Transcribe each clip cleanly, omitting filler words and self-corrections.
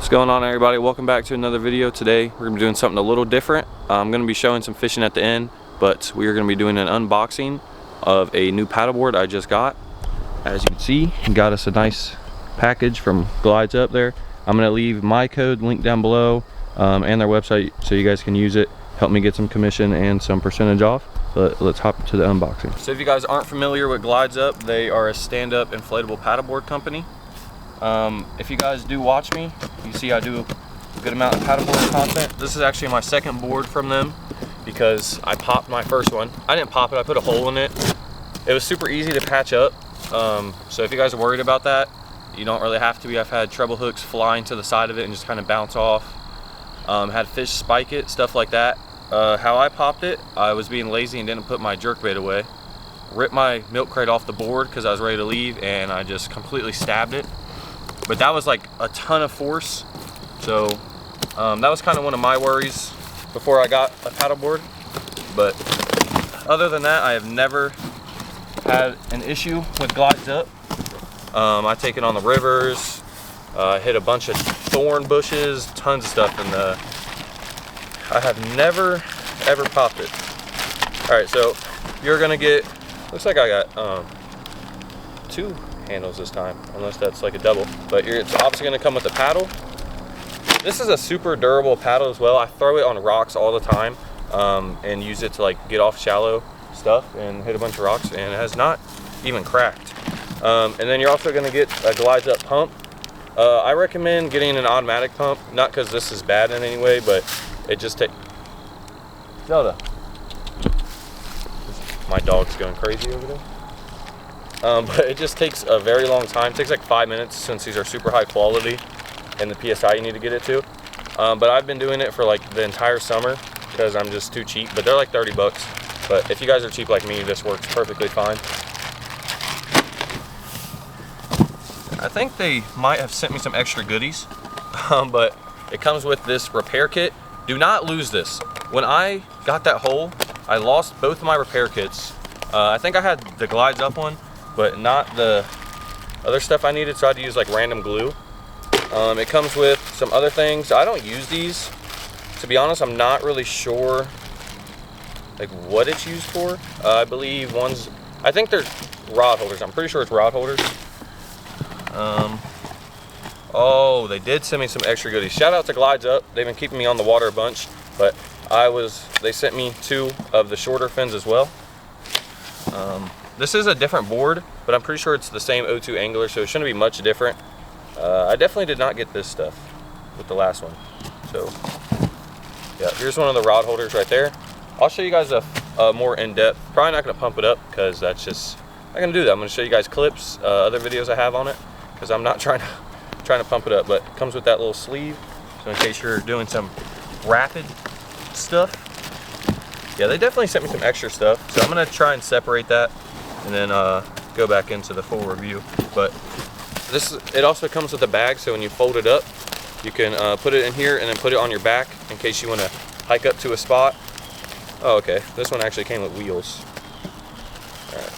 What's going on, everybody? Welcome back to another video. Today we're going to be doing something a little different. I'm going to be showing some fishing at the end, but we are going to be doing an unboxing of a new paddleboard I just got. As you can see, got us a nice package from Glides Up there. I'm going to leave my code linked down below and their website so you guys can use it. Help me get some commission and some percentage off. But let's hop to the unboxing. So if you guys aren't familiar with Glides Up, they are a stand-up inflatable paddleboard company. If you guys do watch me, you see I do a good amount of paddleboard content. This is actually my second board from them because I popped my first one. I didn't pop it, I put a hole in it. It was super easy to patch up. So if you guys are worried about that, you don't really have to be. I've had treble hooks flying to the side of it and just kind of bounce off. Had fish spike it, stuff like that. How I popped it, I was being lazy and didn't put my jerkbait away. Ripped my milk crate off the board because I was ready to leave, and I just completely stabbed it. But that was like a ton of force, so that was kind of one of my worries before I got a paddleboard. But other than that, I have never had an issue with Glides Up. I take it on the rivers, hit a bunch of thorn bushes, tons of stuff, and I have never ever popped it. All right, so you're gonna get, looks like I got two handles this time, unless that's like a double, but it's obviously going to come with a paddle. This is a super durable paddle as well. I throw it on rocks all the time and use it to like get off shallow stuff and hit a bunch of rocks, and it has not even cracked. And then you're also going to get a Glides Up pump. I recommend getting an automatic pump, not because this is bad in any way, but it just takes Zelda. My dog's going crazy over there. But it just takes a very long time. It takes like 5 minutes since these are super high quality and the PSI you need to get it to. But I've been doing it for like the entire summer because I'm just too cheap, but they're like 30 bucks. But if you guys are cheap like me, this works perfectly fine. I think they might have sent me some extra goodies, but it comes with this repair kit. Do not lose this. When I got that hole, I lost both of my repair kits. I think I had the Glides Up one, but not the other stuff I needed, so I had to use like random glue. It comes with some other things. I don't use these. To be honest, I'm not really sure like what it's used for. I believe I think they're rod holders. I'm pretty sure it's rod holders. Oh, they did send me some extra goodies. Shout out to Glides Up. They've been keeping me on the water a bunch, but they sent me 2 of the shorter fins as well. This is a different board, but I'm pretty sure it's the same O2 angler, so it shouldn't be much different. I definitely did not get this stuff with the last one. So yeah, here's one of the rod holders right there. I'll show you guys a more in-depth. Probably not going to pump it up because that's just not going to do that. I'm going to show you guys clips, other videos I have on it, because I'm not trying to pump it up. But it comes with that little sleeve, so in case you're doing some rapid stuff. Yeah, they definitely sent me some extra stuff, so I'm going to try and separate that and then go back into the full review. But it also comes with a bag, so when you fold it up, you can put it in here and then put it on your back in case you want to hike up to a spot. Oh, okay. This one actually came with wheels. All right.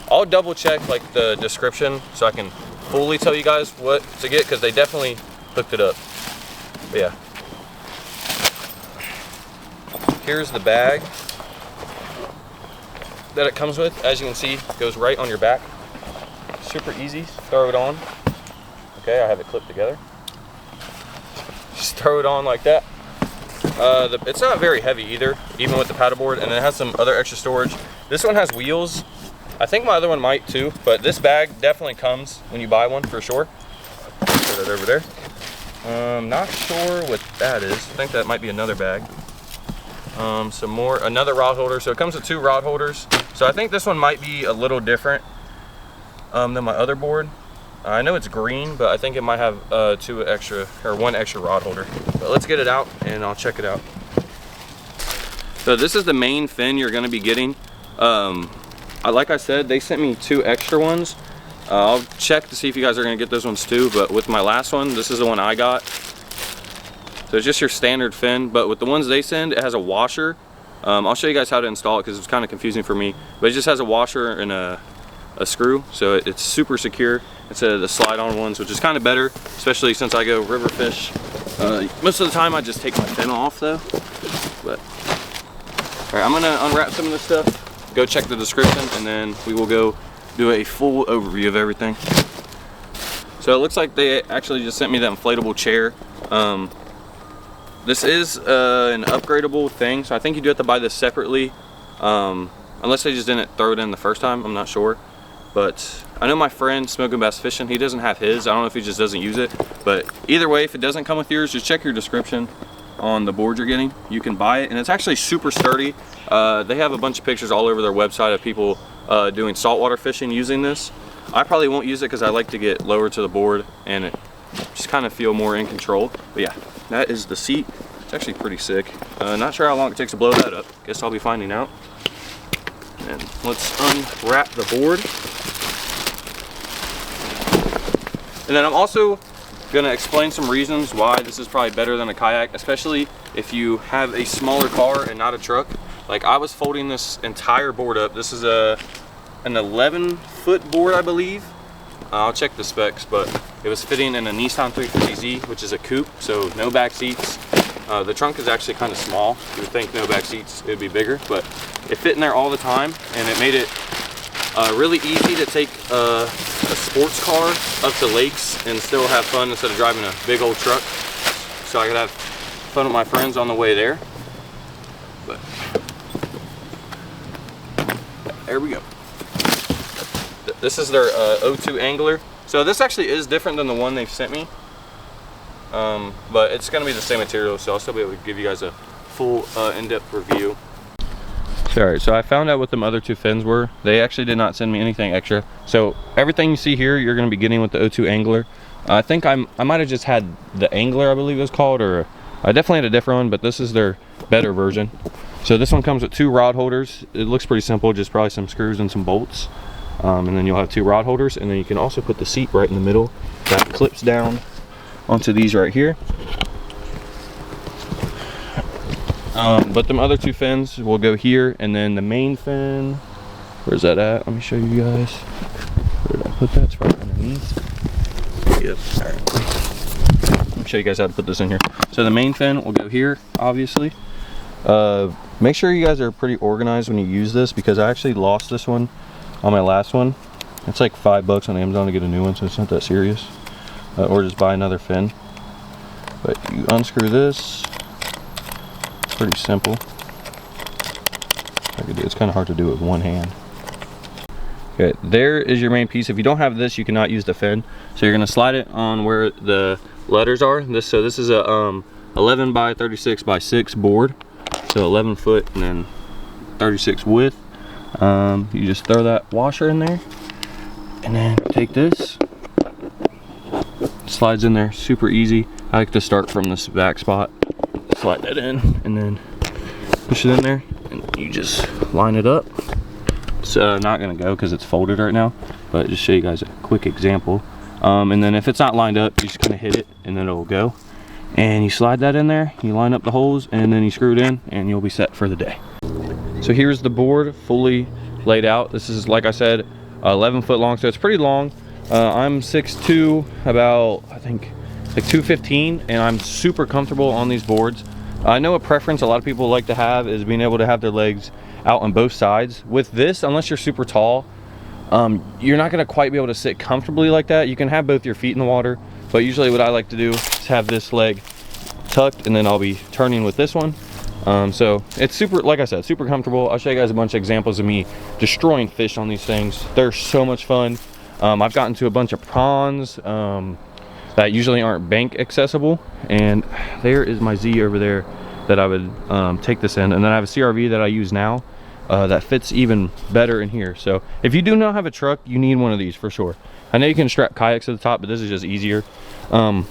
I'll double check like the description so I can fully tell you guys what to get, because they definitely hooked it up. But yeah. Here's the bag that it comes with. As you can see, it goes right on your back. Super easy. Throw it on. Okay, I have it clipped together. Just throw it on like that. It's not very heavy either, even with the paddleboard, and it has some other extra storage. This one has wheels. I think my other one might too, but this bag definitely comes when you buy one for sure. Put it over there. Not sure what that is. I think that might be another bag. Another rod holder. So it comes with 2 rod holders. So I think this one might be a little different than my other board. I know it's green, but I think it might have 1 extra rod holder. But let's get it out and I'll check it out. So this is the main fin you're going to be getting. Like I said, they sent me 2 extra ones. I'll check to see if you guys are going to get those ones too, but with my last one, this is the one I got. So it's just your standard fin, but with the ones they send, it has a washer. I'll show you guys how to install it because it's kind of confusing for me, but it just has a washer and a a screw, so it's super secure instead of the slide-on ones, which is kind of better, especially since I go river fish. Most of the time I just take my fin off though. But all right, I'm gonna unwrap some of this stuff, go check the description, and then we will go do a full overview of everything. So it looks like they actually just sent me that inflatable chair. This is an upgradable thing, so I think you do have to buy this separately, unless they just didn't throw it in the first time. I'm not sure, but I know my friend Smoking Bass Fishing, he doesn't have his. I don't know if he just doesn't use it, but either way, if it doesn't come with yours, just check your description on the board you're getting. You can buy it, and it's actually super sturdy. They have a bunch of pictures all over their website of people doing saltwater fishing using this. I probably won't use it because I like to get lower to the board and it just kind of feel more in control. But yeah, that is the seat. It's actually pretty sick. Not sure how long it takes to blow that up. Guess I'll be finding out. And let's unwrap the board. And then I'm also gonna explain some reasons why this is probably better than a kayak, especially if you have a smaller car and not a truck. Like, I was folding this entire board up. This is an 11-foot board, I believe. I'll check the specs, but it was fitting in a Nissan 350Z, which is a coupe, so no back seats. The trunk is actually kind of small. You would think no back seats, it'd be bigger, but it fit in there all the time, and it made it really easy to take a sports car up to lakes and still have fun instead of driving a big old truck. So I could have fun with my friends on the way there. But there we go. This is their O2 angler. So this actually is different than the one they've sent me. But it's gonna be the same material, so I'll still be able to give you guys a full in-depth review. Alright, so I found out what them other two fins were. They actually did not send me anything extra. So everything you see here, you're gonna be getting with the O2 angler. I think I might have just had the angler, I believe it was called, or I definitely had a different one, but this is their better version. So this one comes with 2 rod holders. It looks pretty simple, just probably some screws and some bolts. And then you'll have 2 rod holders, and then you can also put the seat right in the middle that clips down onto these right here. But them other 2 fins will go here, and then the main fin, where's that at? Let me show you guys. Where did I put that? It's right underneath. Yep. All right. Let me show you guys how to put this in here. So the main fin will go here, obviously. Make sure you guys are pretty organized when you use this, because I actually lost this one on my last one. It's like $5 on Amazon to get a new one, so it's not that serious. Or just buy another fin. But you unscrew this. It's pretty simple. It's kind of hard to do with one hand. Okay, there is your main piece. If you don't have this, you cannot use the fin. So you're gonna slide it on where the letters are. So this is a 11 by 36 by 6 board. So 11 foot and then 36 width. You just throw that washer in there, and then take this. Slides in there super easy. I like to start from this back spot, slide that in, and then push it in there, and you just line it up. It's not gonna go because it's folded right now, but just show you guys a quick example. And then if it's not lined up, you just kind of hit it and then it'll go. And you slide that in there, you line up the holes, and then you screw it in, and you'll be set for the day. So here's the board fully laid out. This is, like I said, 11 foot long, so it's pretty long. I'm 6'2", about, I think, like 215, and I'm super comfortable on these boards. I know a preference a lot of people like to have is being able to have their legs out on both sides. With this, unless you're super tall, you're not gonna quite be able to sit comfortably like that. You can have both your feet in the water, but usually what I like to do is have this leg tucked, and then I'll be turning with this one. So it's super, like I said, super comfortable. I'll show you guys a bunch of examples of me destroying fish on these things. They're so much fun. I've gotten to a bunch of ponds that usually aren't bank accessible, and there is my Z over there that I would take this in. And then I have a CRV that I use now that fits even better in here. So if you do not have a truck, you need one of these for sure. I know you can strap kayaks to the top, but this is just easier. But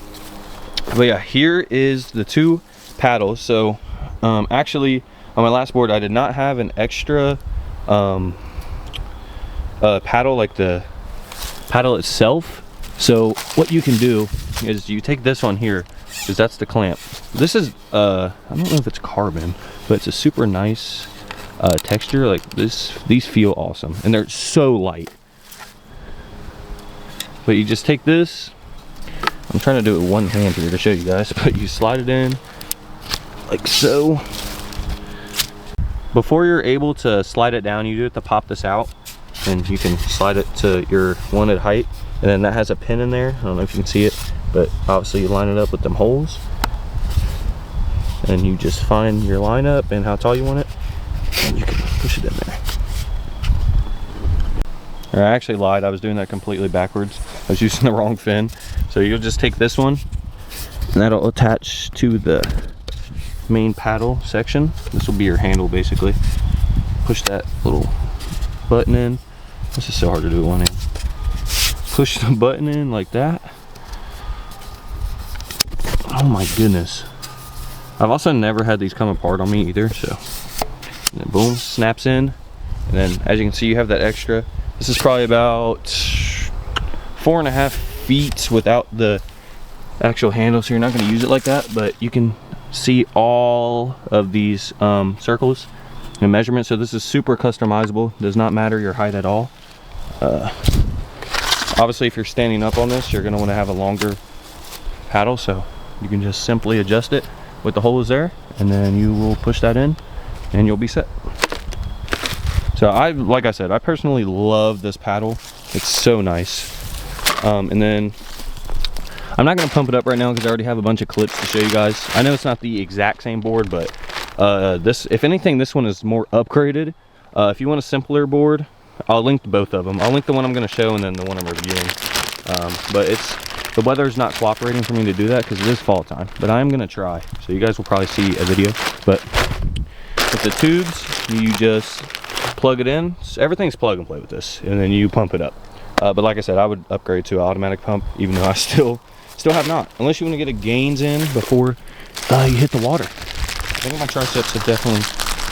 yeah, here is the 2 paddles. So actually on my last board I did not have an extra paddle, like the paddle itself. So what you can do is you take this one here, because that's the clamp. This is I don't know if it's carbon, but it's a super nice texture. Like this, these feel awesome, and they're so light. But you just take this, I'm trying to do it with one hand here to show you guys, but you slide it in like so. Before you're able to slide it down, you do have to pop this out, and you can slide it to your wanted height. And then that has a pin in there. I don't know if you can see it, but obviously you line it up with them holes. And you just find your line up and how tall you want it, and you can push it in there. Or I actually lied, I was doing that completely backwards. I was using the wrong fin. So you'll just take this one, and that'll attach to the main paddle section. This will be your handle basically. Push that little button in. This is so hard to do with one hand. Push the button in like that. Oh my goodness. I've also never had these come apart on me either, so. And then boom, snaps in. And then as you can see, you have that extra. This is probably about 4.5 feet without the actual handle, so you're not gonna use it like that, but you can see all of these circles and measurements. So this is super customizable, does not matter your height at all. Obviously, if you're standing up on this, you're gonna wanna have a longer paddle, so you can just simply adjust it with the holes there, and then you will push that in and you'll be set. So like I said, I personally love this paddle. It's so nice. And then I'm not gonna pump it up right now because I already have a bunch of clips to show you guys. I know it's not the exact same board, but this, if anything, this one is more upgraded. If you want a simpler board, I'll link to both of them. I'll link the one I'm gonna show and then the one I'm reviewing. But the weather's not cooperating for me to do that because it is fall time, but I am gonna try. So you guys will probably see a video. But with the tubes, you just plug it in. So everything's plug and play with this, and then you pump it up. But like I said, I would upgrade to an automatic pump, even though I still have not. Unless you want to get a gains in before you hit the water. I think my triceps have definitely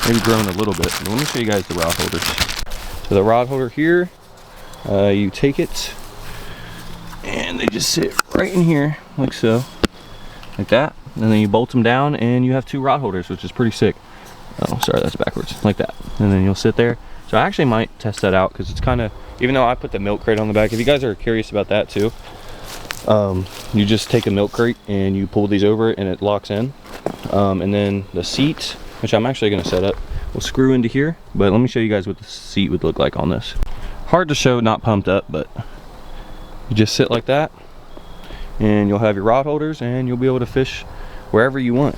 maybe grown a little bit. But let me show you guys the rod holders. So the rod holder here, you take it, and they just sit right in here, like so, like that. And then you bolt them down, and you have 2 rod holders, which is pretty sick. Oh, sorry, that's backwards, like that. And then you'll sit there. So I actually might test that out because it's kind of, even though I put the milk crate on the back, if you guys are curious about that too, you just take a milk crate and you pull these over and it locks in. And then the seat, which I'm actually going to set up, will screw into here. But let me show you guys what the seat would look like on this. Hard to show, not pumped up, but you just sit like that, and you'll have your rod holders, and you'll be able to fish wherever you want.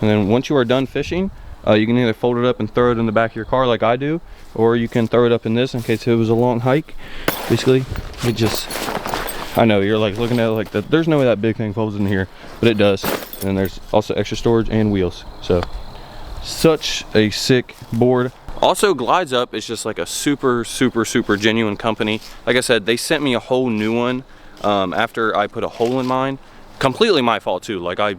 And then once you are done fishing, you can either fold it up and throw it in the back of your car like I do, or you can throw it up in this in case it was a long hike. Basically, it just, I know you're like looking at it like that, there's no way that big thing folds in here, but it does. And then there's also extra storage and wheels. So such a sick board. Also, Glides Up is just like a super genuine company. Like I said, they sent me a whole new one after I put a hole in mine. Completely my fault too. Like I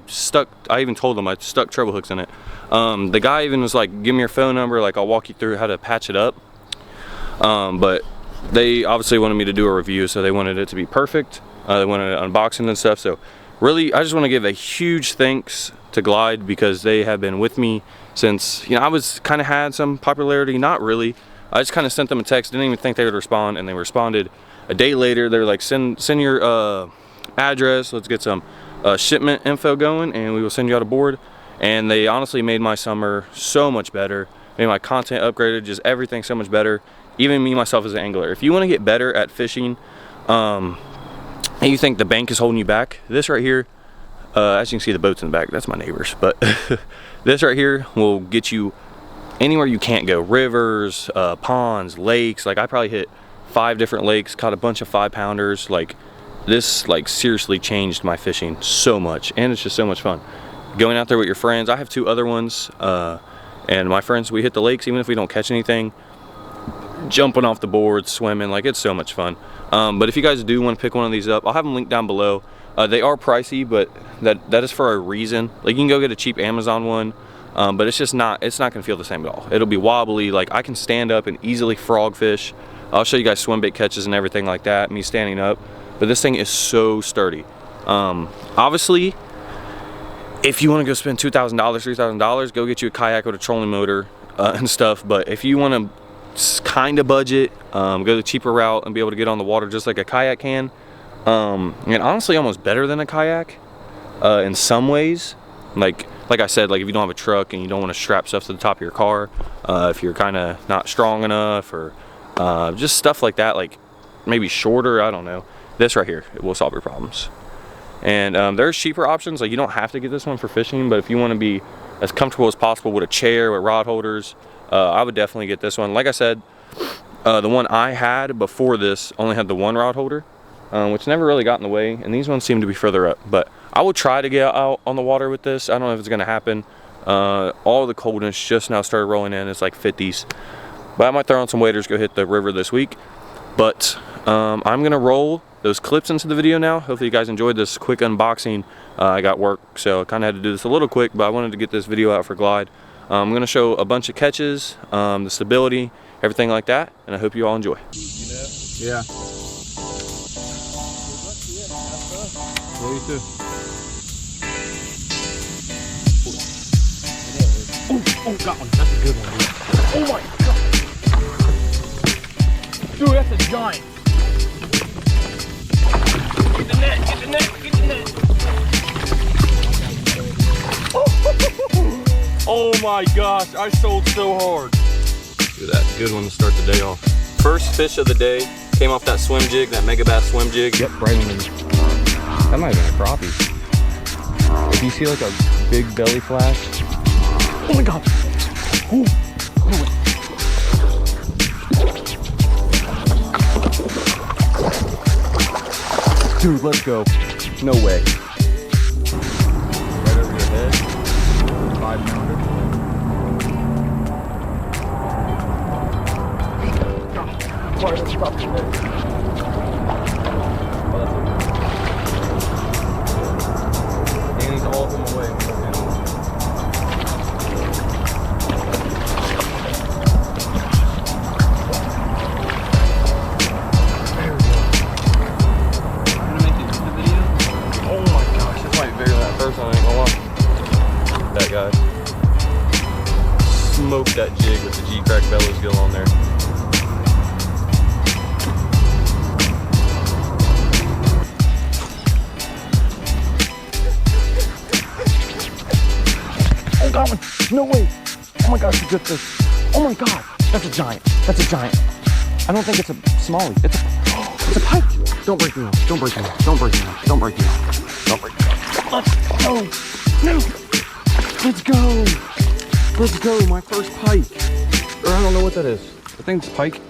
even told them I stuck treble hooks in it. The guy even was like, give me your phone number, like I'll walk you through how to patch it up. But they obviously wanted me to do a review, so they wanted it to be perfect. They wanted it unboxing and stuff. So really, I just want to give a huge thanks to Glide, because they have been with me since, you know, I was kind of had some popularity. Not really. I just kind of sent them a text, didn't even think they would respond, and they responded a day later. They're like, send your address, let's get some shipment info going, and we will send you out a board. And they honestly made my summer so much better, made my content upgraded, just everything so much better. Even me myself as an angler, if you want to get better at fishing, and you think the bank is holding you back, this right here, as you can see, the boat's in the back, that's my neighbors, but this right here will get you anywhere you can't go. Rivers, ponds, lakes. Like I probably hit 5 different lakes, caught a bunch of 5-pounders. Like this, like seriously changed my fishing so much, and it's just so much fun going out there with your friends. I have 2 other ones, and my friends, we hit the lakes even if we don't catch anything, jumping off the board, swimming, like it's so much fun. But if you guys do want to pick one of these up, I'll have them linked down below. They are pricey, but that is for a reason. Like you can go get a cheap Amazon one, but it's not gonna feel the same at all. It'll be wobbly. Like I can stand up and easily frog fish. I'll show you guys swim bait catches and everything like that, me standing up. But this thing is so sturdy. Obviously, if you want to go spend $2,000, $3,000, go get you a kayak with a trolling motor and stuff. But if you want to kind of budget, go the cheaper route and be able to get on the water just like a kayak can. And honestly almost better than a kayak in some ways. Like I said, like if you don't have a truck and you don't want to strap stuff to the top of your car, if you're kind of not strong enough, or just stuff like that, like maybe shorter, I don't know. This right here, it will solve your problems. And there's cheaper options. Like you don't have to get this one for fishing, but if you want to be as comfortable as possible with a chair, with rod holders, I would definitely get this one. Like I said, the one I had before this only had the one rod holder, which never really got in the way, and these ones seem to be further up. But I will try to get out on the water with this. I don't know if it's gonna happen. All the coldness just now started rolling in. It's like 50s, but I might throw on some waders, go hit the river this week. But I'm gonna roll those clips into the video now. Hopefully you guys enjoyed this quick unboxing. I got work, so I kind of had to do this a little quick, but I wanted to get this video out for Glide. I'm gonna show a bunch of catches, the stability, everything like that, and I hope you all enjoy. Yeah. Yeah, you too. Oh, got one. That's a good one, dude. Oh my god. Dude, that's a giant. Get the net, get the net, get the net. Oh my gosh, I sold so hard. Look at that, good one to start the day off. First fish of the day, came off that swim jig, that mega bass swim jig. Yep, right in the... That might have been a crappie. If you see like a big belly flash. Oh my god. Ooh. Dude, let's go. No way. Right over your head. 5-pounder. Sorry, let's stop you there. And he's all from away. That guy smoked that jig with the G-crack bellows gill on there. Oh, got one. No way. Oh my gosh, you good fish. Oh my god. That's a giant. That's a giant. I don't think it's a smallie. It's a pike. Don't break me off. Don't break me off. Don't break me off. Don't break me off. Don't break me off. Let's go. No. Let's go. Let's go. My first pike. Or I don't know what that is. I think it's pike.